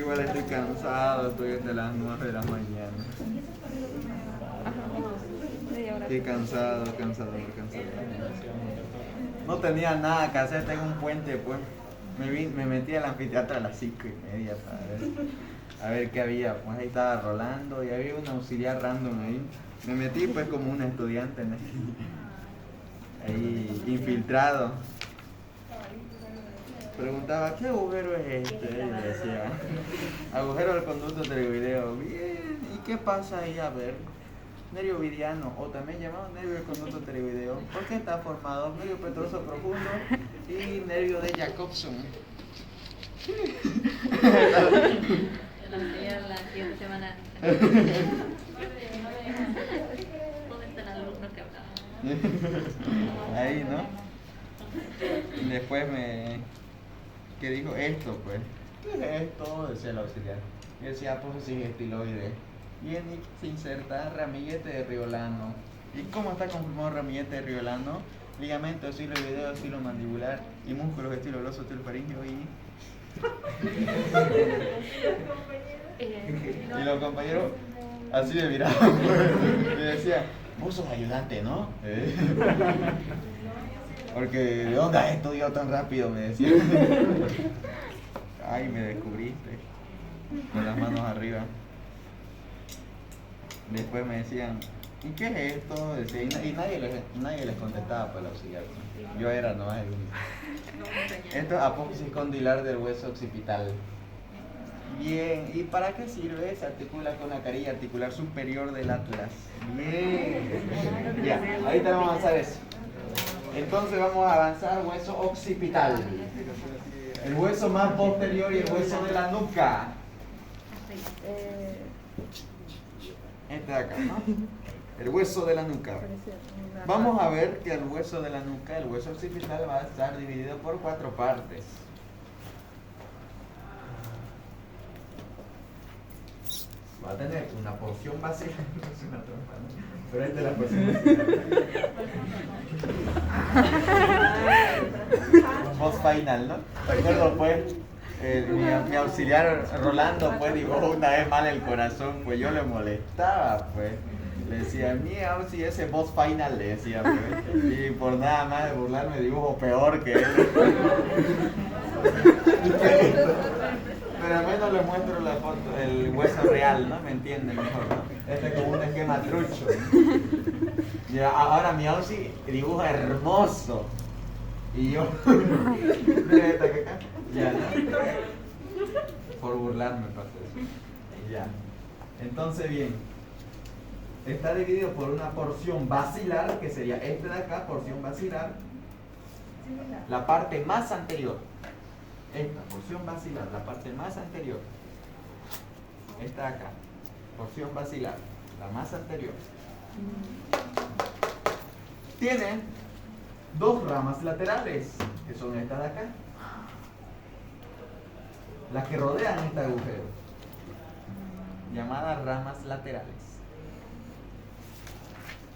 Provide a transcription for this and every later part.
Igual estoy cansado, estoy desde las 9 de la mañana. Estoy cansado. No tenía nada que hacer, tengo un puente, pues. Me metí al anfiteatro a las 5:30 para ver qué había. Pues ahí estaba Rolando y había un auxiliar random ahí. Me metí pues como un estudiante ahí infiltrado. Preguntaba, ¿qué agujero es este? Y le decía, agujero del conducto televideo. Bien, ¿y qué pasa ahí? A ver, nervio vidiano, o también llamado nervio del conducto televideo. ¿Por qué está formado? Nervio petroso profundo y nervio de Jacobson. La siguiente semana. ¿Dónde está el alumno que hablaba? Ahí, ¿no? Después ¿qué dijo? Esto, pues. ¿Qué es esto? Decía el auxiliar. Y decía apófisis estiloide. Bien, y se inserta ramillete de riolano. ¿Y cómo está conformado ramillete de riolano? Ligamento estiloideo, estilo mandibular y músculos estilo gloso, estilo faríngeo y los compañeros así me miraban. Me decían, vos sos ayudante, ¿no? Porque ¿de dónde has estudiado tan rápido? Me decían. Ay, me descubriste. Con las manos arriba. Después me decían, ¿y qué es esto? Decía, y nadie les contestaba por el auxiliar. Yo era nomás el único. Esto es apófisis condilar del hueso occipital. Bien, ¿y para qué sirve? Se articula con la carilla articular superior del atlas. Bien. Ya, ahorita vamos a avanzar eso. Entonces vamos a avanzar hueso occipital. El hueso más posterior y el hueso de la nuca. Este de acá, ¿no? El hueso de la nuca. Vamos a ver que el hueso de la nuca, el hueso occipital, va a estar dividido por 4 partes. Va a tener una porción básica, no es una trampa, ¿no? Pero esta es la porción básica. Voz final, ¿no? Recuerdo pues, mi auxiliar Rolando pues dibujó una vez mal el corazón, pues yo le molestaba, pues. Le decía, mi auxiliar ese voz final, le decía, pues. Y por nada más de burlarme dibujo peor que él. Pero al menos le muestro la foto, el hueso real, ¿no? ¿Me entienden mejor, no? Este es como un esquema trucho, ¿no? Y ahora mi auxi dibuja hermoso. Y yo, mira esta que acá, ya, ¿no? Por burlarme pasó eso. Ya. Entonces, bien. Está dividido por una porción basilar, que sería este de acá, porción basilar. La parte más anterior. Esta porción basilar, la parte más anterior. Esta de acá, porción basilar, la más anterior. Tiene 2 ramas laterales, que son estas de acá. Las que rodean este agujero, llamadas ramas laterales.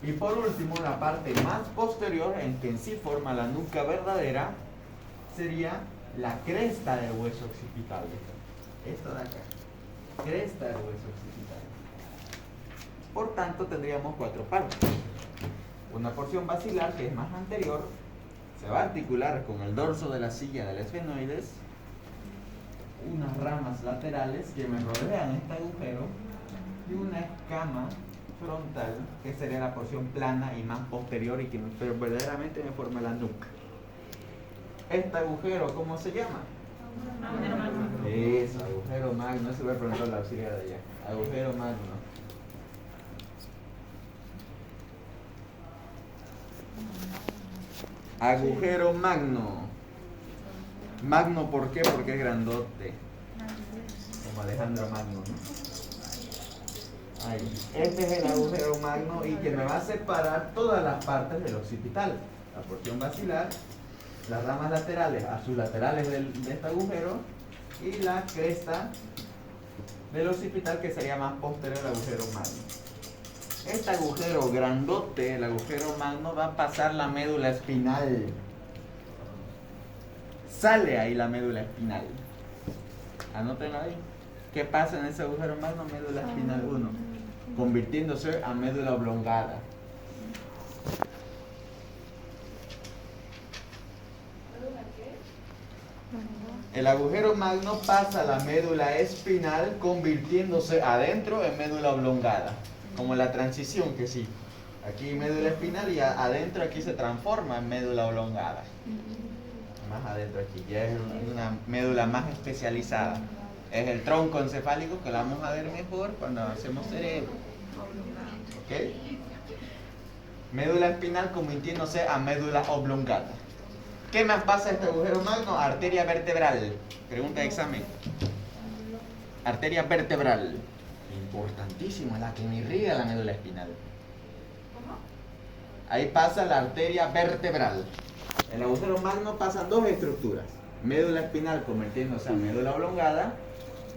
Y por último, la parte más posterior, en que en sí forma la nuca verdadera, sería la cresta del hueso occipital. Esto de acá. Cresta del hueso occipital. Por tanto, tendríamos 4 partes. Una porción basilar, que es más anterior, se va a articular con el dorso de la silla del esfenoides. Unas ramas laterales que me rodean este agujero. Y una escama frontal, que sería la porción plana y más posterior y que verdaderamente me forma la nuca. Este agujero, ¿cómo se llama? Agujero magno. Eso, agujero magno. Eso voy a preguntar a la auxiliar de allá. Agujero magno. Agujero magno. Magno, ¿por qué? Porque es grandote. Como Alejandro Magno, ¿no? Ahí. Este es el agujero magno y que me va a separar todas las partes del occipital. La porción basilar, las ramas laterales, a sus laterales de este agujero, y la cresta del occipital, que sería más posterior al agujero magno. Este agujero grandote, el agujero magno, va a pasar la médula espinal. Sale ahí la médula espinal. Anótenla ahí. ¿Qué pasa en ese agujero magno? Médula espinal 1, convirtiéndose a médula oblongada. El agujero magno pasa a la médula espinal convirtiéndose adentro en médula oblongada, como la transición que sí. Aquí médula espinal y adentro aquí se transforma en médula oblongada. Más adentro aquí, ya es una médula más especializada. Es el tronco encefálico que la vamos a ver mejor cuando hacemos cerebro. ¿Ok? Médula espinal convirtiéndose a médula oblongada. ¿Qué más pasa a este agujero magno? Arteria vertebral. Pregunta de examen. Arteria vertebral. Importantísimo, es la que me irriga la médula espinal. Ahí pasa la arteria vertebral. En el agujero magno pasan dos estructuras. Médula espinal convirtiéndose a médula oblongada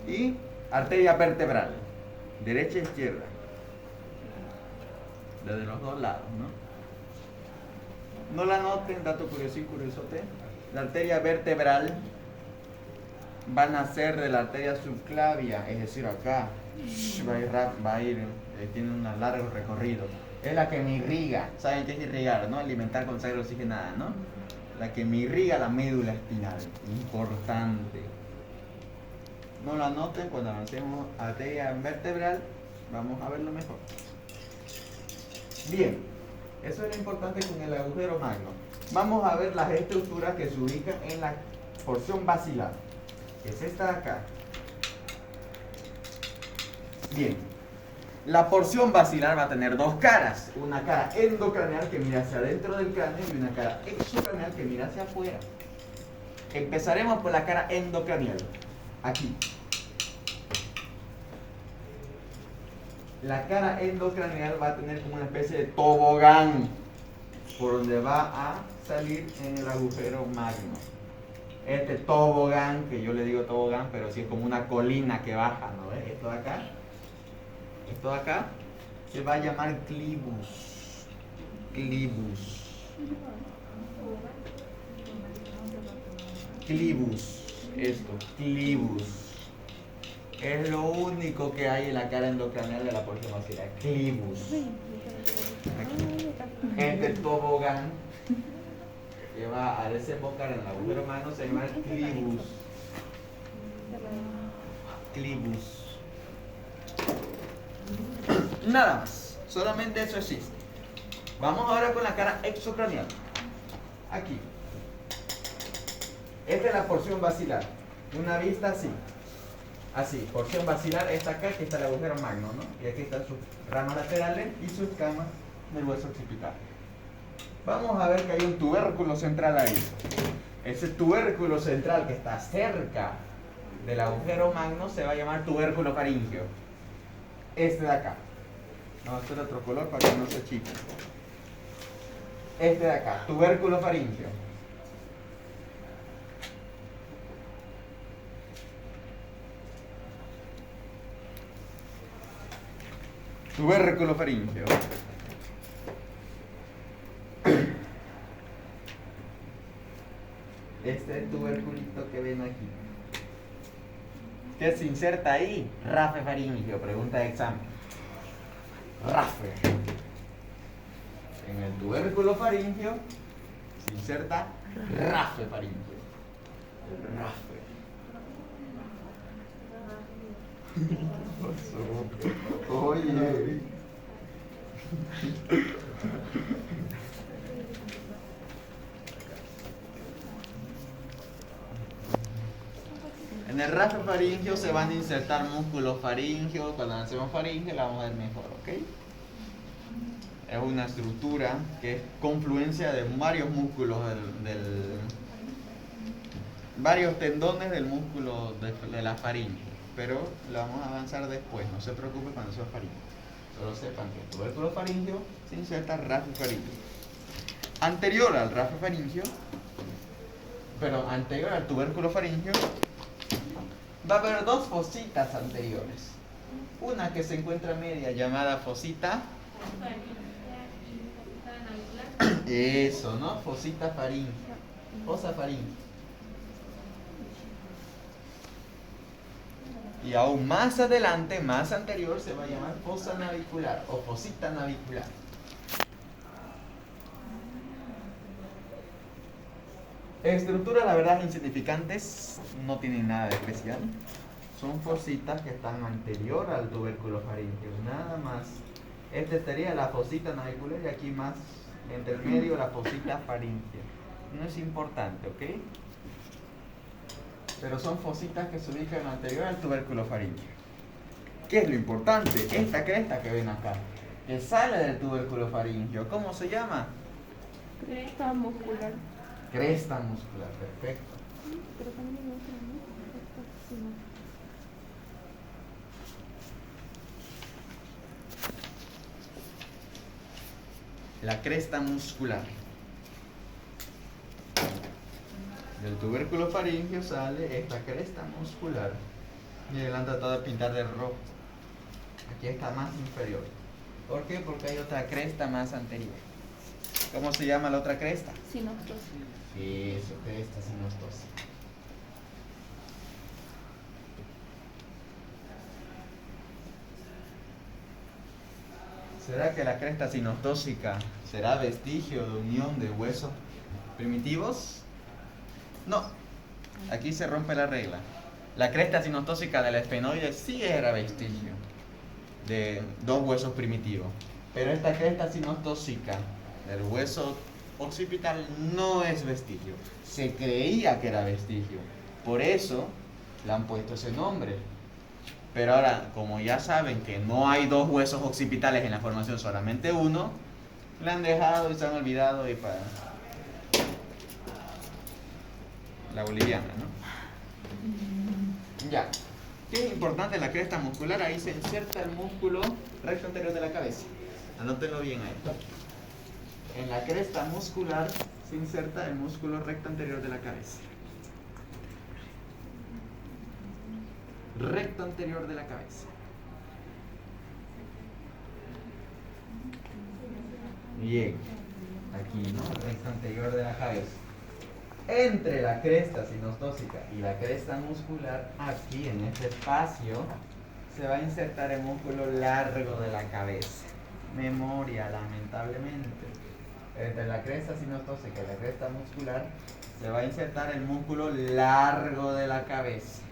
y arteria vertebral. Derecha e izquierda. Desde los dos lados, ¿no? No la noten, dato curiosín, curiosote. La arteria vertebral va a nacer de la arteria subclavia, es decir, acá. Va a ir, tiene un largo recorrido. Es la que me irriga. ¿Saben qué es irrigar, no? Alimentar con sangre oxigenada, ¿no? La que me irriga la médula espinal. Importante. No la noten, cuando avancemos a arteria vertebral, vamos a verlo mejor. Bien. Eso es lo importante con el agujero magno. Vamos a ver las estructuras que se ubican en la porción basilar, que es esta de acá. Bien, la porción basilar va a tener dos caras. Una cara endocraneal que mira hacia adentro del cráneo y una cara exocraneal que mira hacia afuera. Empezaremos por la cara endocraneal. Aquí. La cara endocraneal va a tener como una especie de tobogán por donde va a salir en el agujero magno. Este tobogán, que yo le digo tobogán, pero sí es como una colina que baja, ¿no ves? Esto de acá se va a llamar clivus. Clivus. Clivus. Esto, clivus. Es lo único que hay en la cara endocraneal de la porción basilar. Clivus. Este tobogán que va a desembocar en el agujero magno se llama clivus. Clivus. Nada más. Solamente eso existe. Vamos ahora con la cara exocraneal. Aquí. Esta es la porción basilar. Una vista así. Así, porción basilar, esta acá, aquí está el agujero magno, ¿no? Y aquí están sus ramas laterales y sus escamas del hueso occipital. Vamos a ver que hay un tubérculo central ahí. Ese tubérculo central que está cerca del agujero magno se va a llamar tubérculo faríngeo. Este de acá. Vamos a hacer otro color para que no se chique. Este de acá, tubérculo faríngeo. Tubérculo faríngeo. Este tuberculito que ven aquí. ¿Qué se inserta ahí? Rafe faríngeo, pregunta de examen. Rafe. En el tubérculo faríngeo se inserta rafe faríngeo. Rafe. Oye. En el rafe faríngeo se van a insertar músculos faringeos. Cuando hacemos faringe la vamos a ver mejor, ¿ok? Es una estructura que es confluencia de varios músculos varios tendones del músculo de la faringe. Pero lo vamos a avanzar después, no se preocupe cuando sea faringe. Solo sepan que el tubérculo faríngeo se inserta rafe faríngeo. Anterior al rafe faríngeo, anterior al tubérculo faríngeo, va a haber dos fositas anteriores. Una que se encuentra media llamada fosita. Eso, ¿no? Fosita faríngea. Fosa faríngea. Y y aún más adelante, más anterior, se va a llamar fosa navicular o fosita navicular. Estructuras, la verdad, insignificantes, no tienen nada de especial. Son fositas que están anterior al tubérculo faríngeo, nada más. Esta sería la fosita navicular y aquí más entre el medio la fosita faríngea. No es importante, ¿ok? Pero son fositas que se ubican anterior al tubérculo faríngeo. ¿Qué es lo importante? Esta cresta que ven acá, que sale del tubérculo faríngeo, ¿cómo se llama? Cresta muscular. Cresta muscular, perfecto. Pero también hay otra, ¿no? Esta, sí, no. La cresta muscular. Del tubérculo faríngeo sale esta cresta muscular. Miren, la han tratado de pintar de rojo. Aquí está más inferior. ¿Por qué? Porque hay otra cresta más anterior. ¿Cómo se llama la otra cresta? Sinostosis. Sí, eso, cresta sinostosis. ¿Será que la cresta sinostósica será vestigio de unión de huesos primitivos? No. Aquí se rompe la regla. La cresta sinostósica del esfenoide sí era vestigio de dos huesos primitivos. Pero esta cresta sinostósica del hueso occipital no es vestigio. Se creía que era vestigio. Por eso le han puesto ese nombre. Pero ahora, como ya saben que no hay dos huesos occipitales en la formación, solamente uno, le han dejado y se han olvidado y para la boliviana, ¿no? Ya. ¿Qué es importante la cresta muscular? Ahí se inserta el músculo recto anterior de la cabeza. Anótenlo bien ahí. En la cresta muscular se inserta el músculo recto anterior de la cabeza. Recto anterior de la cabeza. Bien. Aquí, ¿no? Recto anterior de la cabeza. Entre la cresta sinostósica y la cresta muscular, aquí en este espacio, se va a insertar el músculo largo de la cabeza. Memoria, lamentablemente. Entre la cresta sinostósica y la cresta muscular, se va a insertar el músculo largo de la cabeza.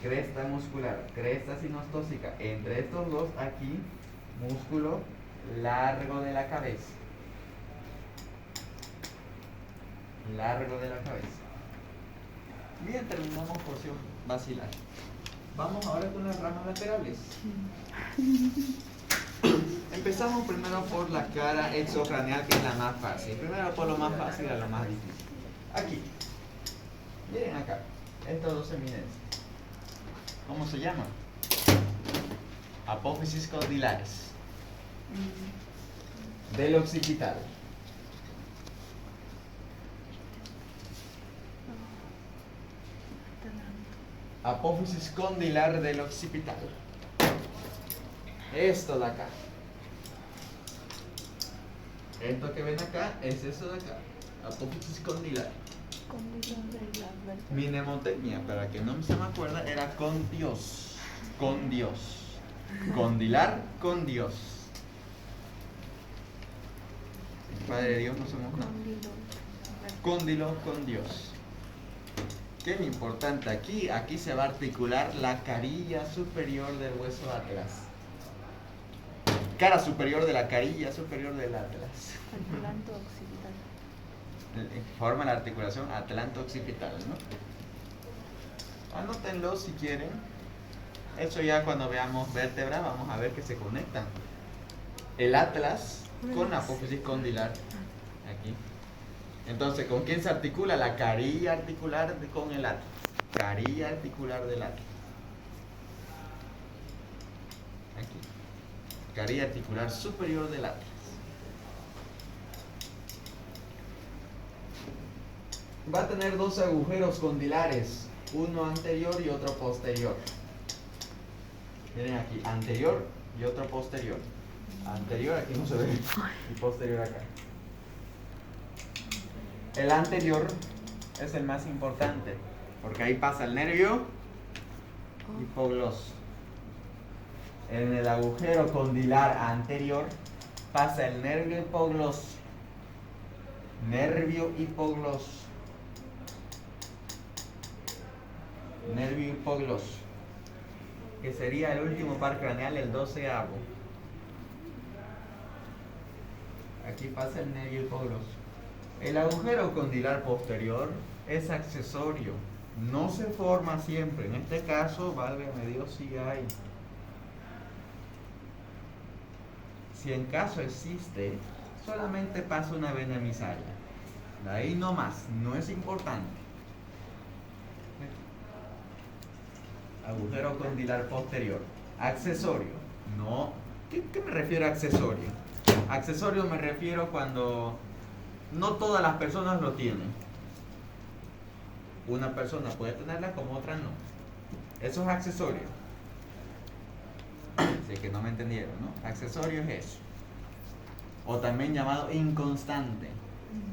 Cresta muscular, cresta sinostósica. Entre estos dos, aquí, músculo largo de la cabeza. Largo de la cabeza. Bien, terminamos porción vacilar. Vamos ahora con las ramas laterales. Empezamos primero por la cara exocraneal, que es la más fácil. Primero por lo más fácil a lo más difícil. Aquí. Miren acá. Estas dos eminencias. ¿Cómo se llaman? Apófisis condilares. Del occipital. Apófisis condilar del occipital. Esto de acá. Esto que ven acá es eso de acá. Apófisis condilar. Mi mnemotecnia, para que no se me acuerda, era con Dios. Con Dios. Condilar con Dios. Padre de Dios no somos nada. Cóndilo con Dios. ¿Qué es lo importante aquí? Aquí se va a articular la carilla superior del hueso atlas. Cara superior de la carilla superior del atlas. Atlanto occipital. Forma la articulación atlanto-occipital, ¿no? Anótenlo si quieren. Eso ya cuando veamos vértebra vamos a ver que se conectan. El atlas con la apófisis condilar. Aquí. Entonces, ¿con quién se articula? La carilla articular con el atlas. Carilla articular del atlas. Aquí. Carilla articular superior del atlas. Va a tener dos agujeros condilares, uno anterior y otro posterior. Miren aquí, anterior y otro posterior. Anterior aquí no se ve y posterior acá. El anterior es el más importante, porque ahí pasa el nervio hipogloso. En el agujero condilar anterior pasa el nervio hipogloso. Nervio hipogloso. Nervio hipogloso, que sería el último par craneal, el 12avo. Aquí pasa el nervio hipogloso. El agujero condilar posterior es accesorio, no se forma siempre. En este caso, válgame Dios, sí hay. Si en caso existe, solamente pasa una vena emisaria. De ahí no más, no es importante. Agujero condilar posterior. Accesorio. No. ¿Qué me refiero a accesorio? Accesorio me refiero cuando no todas las personas lo tienen. Una persona puede tenerla como otra no. Eso es accesorio. Así que no me entendieron, ¿no? Accesorio es eso. O también llamado inconstante,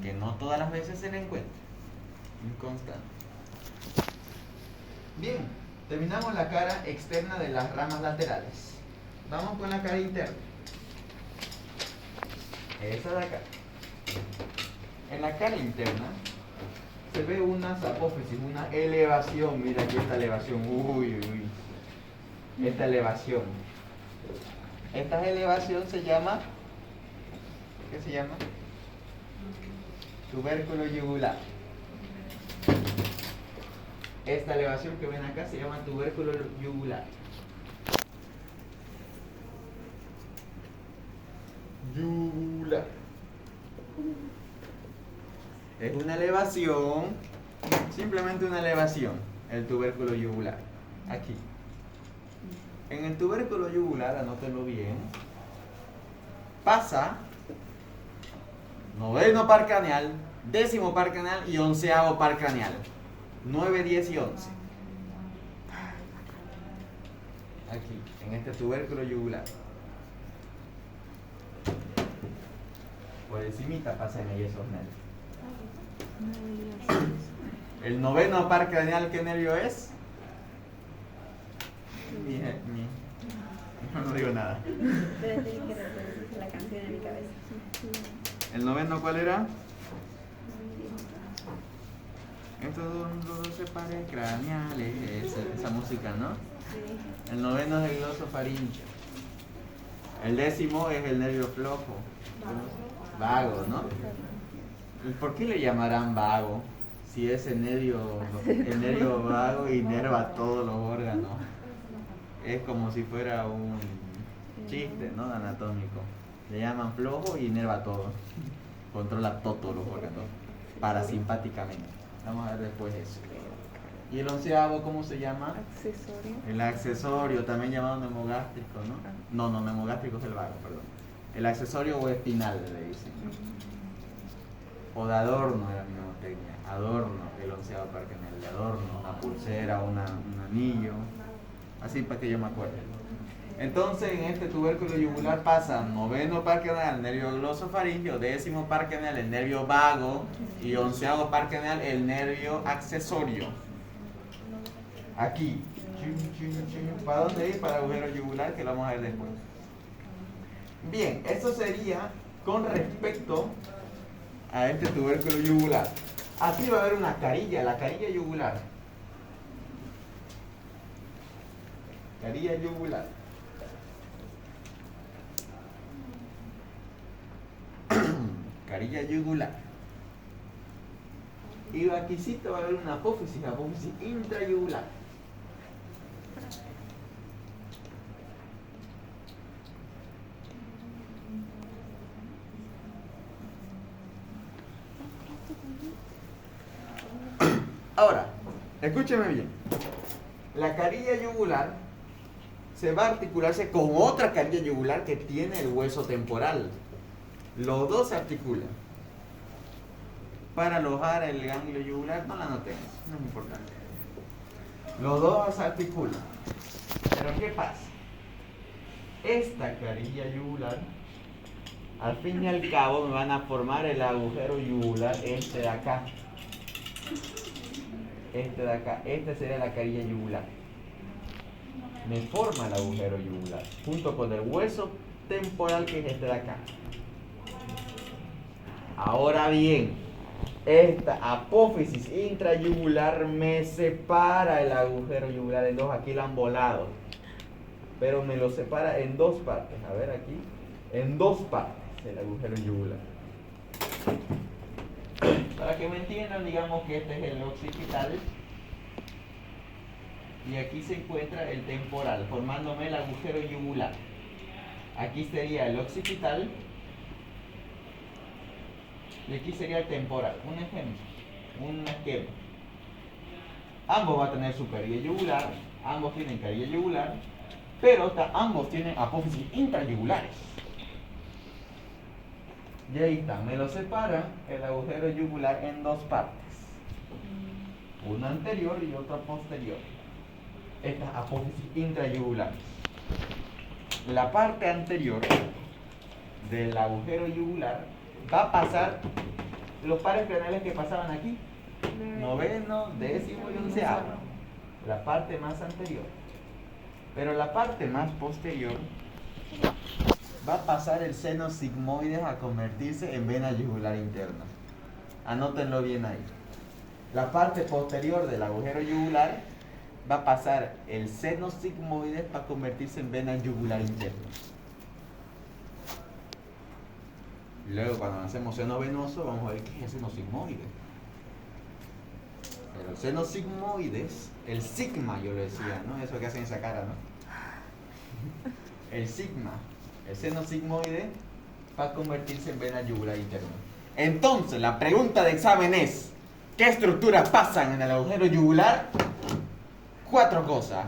que no todas las veces se le encuentra. Inconstante. Bien, terminamos la cara externa de las ramas laterales. Vamos con la cara interna. Esa de acá. En la cara interna se ve unas apófisis, una elevación. Mira aquí esta elevación. Uy, uy. Esta elevación. Esta elevación se llama, ¿qué se llama? Tubérculo yugular. Esta elevación que ven acá se llama tubérculo yugular. Yugular. Es una elevación, simplemente una elevación, el tubérculo yugular. Aquí. En el tubérculo yugular, anótenlo bien, pasa noveno par craneal, décimo par craneal y onceavo par craneal. 9, 10 y 11. Aquí, en este tubérculo yugular. Por encimita pasan ahí esos nervios. El noveno par craneal, ¿qué nervio es? No digo nada. La canción en mi cabeza. ¿El noveno cuál era? Estos son los 12 pares craneales, esa música, ¿no? Sí. El noveno es el glosofaringeo. El décimo es el nervio flojo. Vago, ¿no? ¿Y por qué le llamarán vago? Si es el nervio vago inerva todos los órganos. Es como si fuera un chiste, ¿no? Anatómico. Le llaman flojo y inerva todo. Controla todos los órganos parasimpáticamente. Vamos a ver después eso. ¿Y el onceavo cómo se llama? Accesorio. El accesorio, también llamado nemogástrico, ¿no? No, nemogástrico es el vago, perdón. El accesorio o espinal, le dicen. O de adorno era mi mnemotecnia. Adorno, el onceavo par craneal de adorno, una pulsera, un anillo. Así para que yo me acuerde. Entonces, en este tubérculo yugular pasa noveno par craneal, el nervio glosofaringeo, décimo par craneal, el nervio vago, y onceavo par craneal, el nervio accesorio. Aquí. ¿Para dónde ir? Para el agujero yugular, que lo vamos a ver después. Bien, eso sería con respecto a este tubérculo yugular. Aquí va a haber una carilla, la carilla yugular. Carilla yugular. Carilla yugular. Y aquícito va a haber una apófisis intrayugular. Ahora, escúcheme bien. La carilla yugular se va a articularse con otra carilla yugular que tiene el hueso temporal. Los dos se articulan. Para alojar el ganglio yugular, no la notemos, no es importante. Los dos se articulan. Pero ¿qué pasa? Esta carilla yugular, al fin y al cabo, me van a formar el agujero yugular este de acá. este de acá, esta sería la carilla yugular. Me forma el agujero yugular, junto con el hueso temporal que es este de acá. Ahora bien, esta apófisis intrayugular me separa el agujero yugular en dos. Aquí lo han volado, pero me lo separa en dos partes. A ver aquí, en dos partes el agujero yugular. Para que me entiendan, digamos que este es el occipital y aquí se encuentra el temporal, formándome el agujero yugular. Aquí sería el occipital y aquí sería el temporal. Un ejemplo, un esquema. Ambos van a tener su carilla yugular, ambos tienen carilla yugular, pero ambos tienen apófisis intrayugulares. Y ahí está, me lo separa el agujero yugular en dos partes. Una anterior y otra posterior. Estas apófisis intrayugulares. La parte anterior del agujero yugular va a pasar los pares craneales que pasaban aquí. Noveno, décimo y onceavo. La parte más anterior. Pero la parte más posterior va a pasar el seno sigmoides a convertirse en vena yugular interna. Anótenlo bien ahí. La parte posterior del agujero yugular va a pasar el seno sigmoides para convertirse en vena yugular interna. Luego cuando hacemos seno venoso vamos a ver qué es el seno sigmoide. Pero el seno sigmoides, el sigma yo lo decía, ¿no? Eso que hacen esa cara, ¿no? El sigma, el seno sigmoide va a convertirse en vena yugular interna. Entonces la pregunta de examen es, ¿qué estructuras pasan en el agujero yugular? 4 cosas.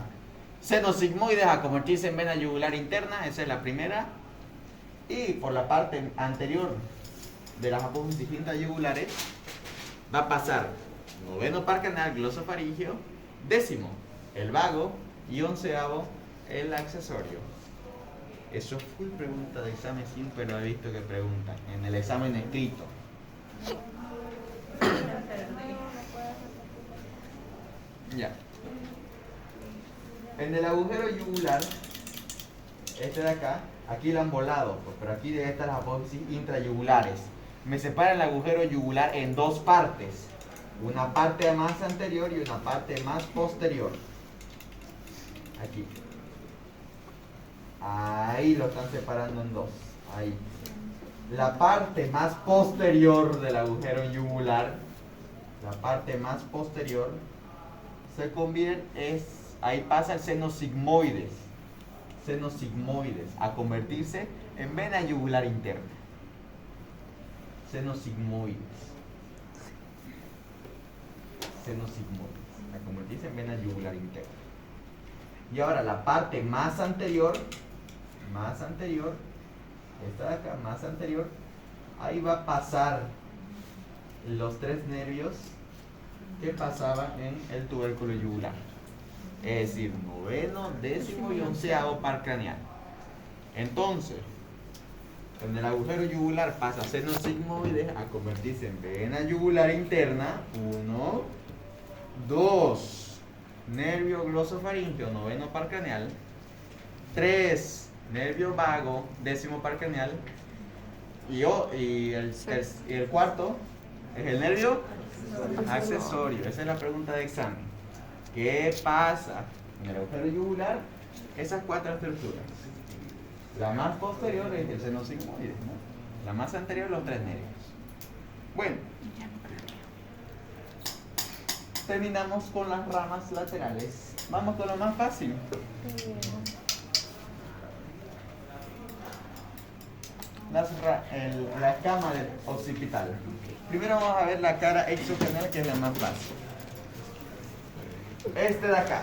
Seno sigmoides a convertirse en vena yugular interna, esa es la primera. Y por la parte anterior de las apófisis intrayugulares va a pasar noveno par craneal glosofaringeo, décimo el vago y onceavo el accesorio. Eso fue pregunta de examen sin, pero he visto que preguntan en el examen escrito. Ya. En el agujero yugular, este de acá, aquí lo han volado, pero aquí están las apófisis intrayugulares. Me separa el agujero yugular en dos partes. Una parte más anterior y una parte más posterior. Aquí. Ahí lo están separando en dos. Ahí. La parte más posterior del agujero yugular, la parte más posterior, se convierte, ahí pasa el seno sigmoides. Seno sigmoides a convertirse en vena yugular interna. Seno sigmoides. Seno sigmoides a convertirse en vena yugular interna. Y ahora la parte más anterior, esta de acá, más anterior, ahí va a pasar los 3 nervios que pasaban en el tubérculo yugular. Es decir, noveno, décimo y onceavo par craneal. Entonces, en el agujero yugular pasa seno sigmoides a convertirse en vena yugular interna. 1, 2, nervio glosofaringeo, noveno par craneal. 3, nervio vago, décimo par craneal. Y el cuarto es el nervio accesorio. Esa es la pregunta de examen. ¿Qué pasa en el agujero yugular? Esas 4 estructuras. La más posterior es el seno sigmoides, ¿no? La más anterior, los 3 nervios. Bueno, terminamos con las ramas laterales. Vamos con lo más fácil. La escama del occipital. Primero vamos a ver la cara exocranial, que es la más fácil. Este de acá.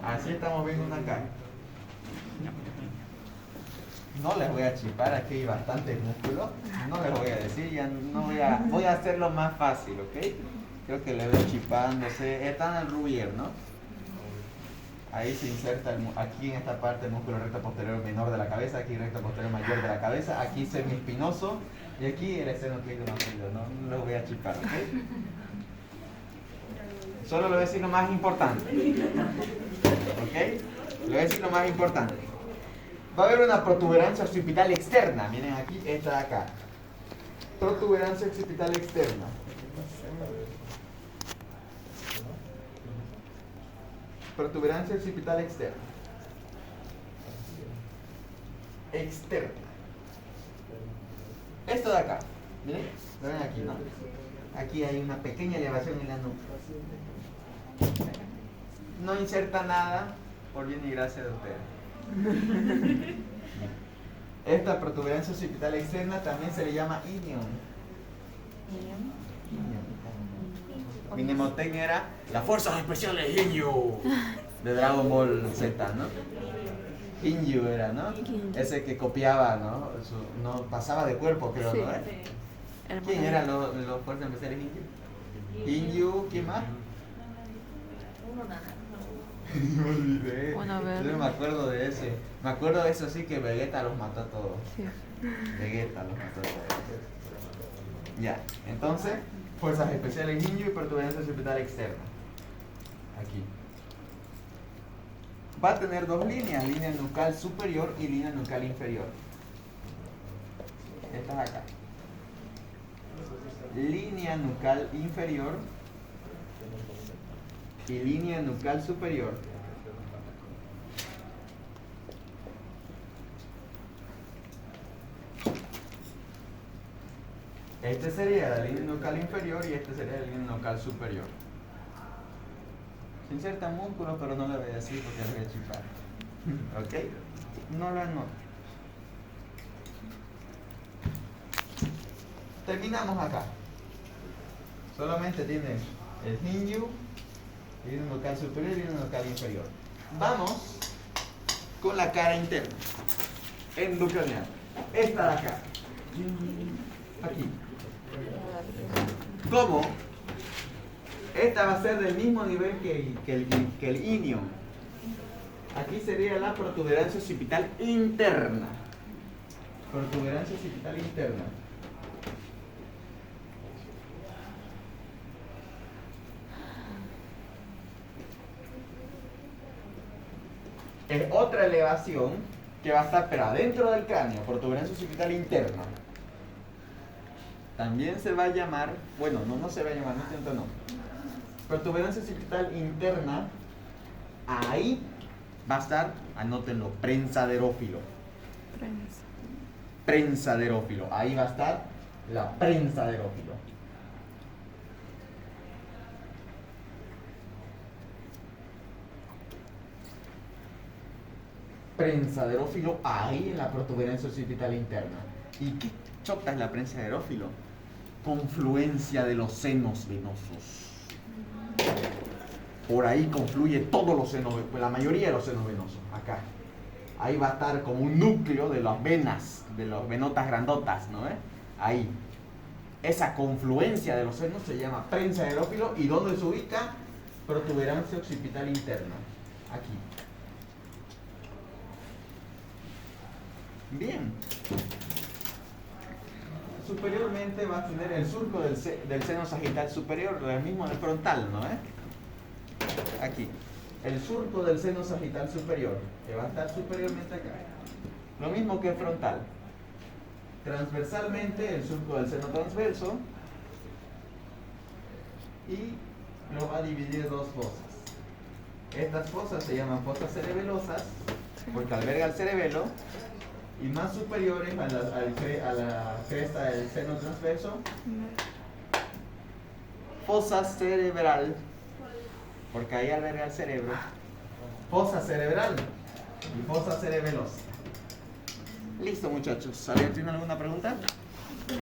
Así estamos viendo una cara. No les voy a chipar, aquí hay bastantes músculos. No les voy a decir, ya no voy a hacerlo más fácil, ¿ok? Creo que le veo chipándose. Está en el Rubier, ¿no? Ahí se inserta aquí en esta parte el músculo recto posterior menor de la cabeza, aquí recto posterior mayor de la cabeza, aquí semiespinoso y aquí el esternocleidomastoideo. No les voy a chipar, ¿ok? Solo le voy a decir lo más importante. ¿Ok? Le voy a decir lo más importante. Va a haber una protuberancia occipital externa. Miren aquí, esta de acá. Protuberancia occipital externa. Protuberancia occipital externa. Externa. Esto de acá. Miren, lo ven aquí, ¿no? Aquí hay una pequeña elevación en la nuca. No inserta nada por bien y gracia de ustedes. Esta protuberancia occipital externa también se le llama inion. Mi mnemotecnia era las fuerzas especiales Inyu de Dragon Ball Z, ¿no? Inyu era, ¿no? Ese que copiaba, ¿no? No pasaba de cuerpo, creo, Sí. ¿no? ¿Quién eran los fuerzas especiales Inyu? Inyu, ¿quién más? Uno nada. Me olvidé. Bueno, a ver. Yo no me acuerdo de ese. Me acuerdo de eso sí, que Vegeta los mató a todos. Sí. Vegeta los mató a todos. Ya, entonces, fuerzas especiales Inyu y protuberancia occipital externa. Aquí. Va a tener dos líneas, línea nucal superior y línea nucal inferior. Estas acá. Línea nucal inferior y línea nucal superior. Este sería la línea nucal inferior y este sería la línea nucal superior. Se insertan músculos, pero no le voy a decir porque les voy a chupar. ¿Ok? No lo anoto. Terminamos acá. Solamente tiene el Hinju, línea nucal superior y línea nucal inferior. Vamos con la cara interna. Endocranial. Esta de acá. Aquí. ¿Cómo? Esta va a ser del mismo nivel que el inion. Aquí sería la protuberancia occipital interna. Protuberancia occipital interna. Es otra elevación que va a estar pero adentro del cráneo, protuberancia occipital interna. También se va a llamar, bueno, no se va a llamar, no tiene otro nombre. Protuberancia occipital interna, ahí va a estar, anótenlo, prensaderófilo. Prensaderófilo, ahí va a estar la prensaderófilo. Prensaderófilo ahí en la protuberancia occipital interna. ¿Y qué chota es la prensaderófilo? Confluencia de los senos venosos. Por ahí confluye todos los senos, la mayoría de los senos venosos, acá. Ahí va a estar como un núcleo de las venas, de las venotas grandotas, ¿no? Ahí. Esa confluencia de los senos se llama prensaderófilo. ¿Y dónde se ubica? Protuberancia occipital interna. Aquí. Bien. Superiormente va a tener el surco del seno sagital superior, el mismo del frontal, ¿no? Aquí. El surco del seno sagital superior, que va a estar superiormente acá. Lo mismo que el frontal. Transversalmente el surco del seno transverso. Y lo va a dividir en dos fosas. Estas fosas se llaman fosas cerebelosas, porque alberga el cerebelo. Y más superiores a la cresta del seno transverso, fosa cerebral, porque ahí alberga el cerebro. Fosa cerebral y fosa cerebelosa. Listo, muchachos. ¿Alguien tiene alguna pregunta?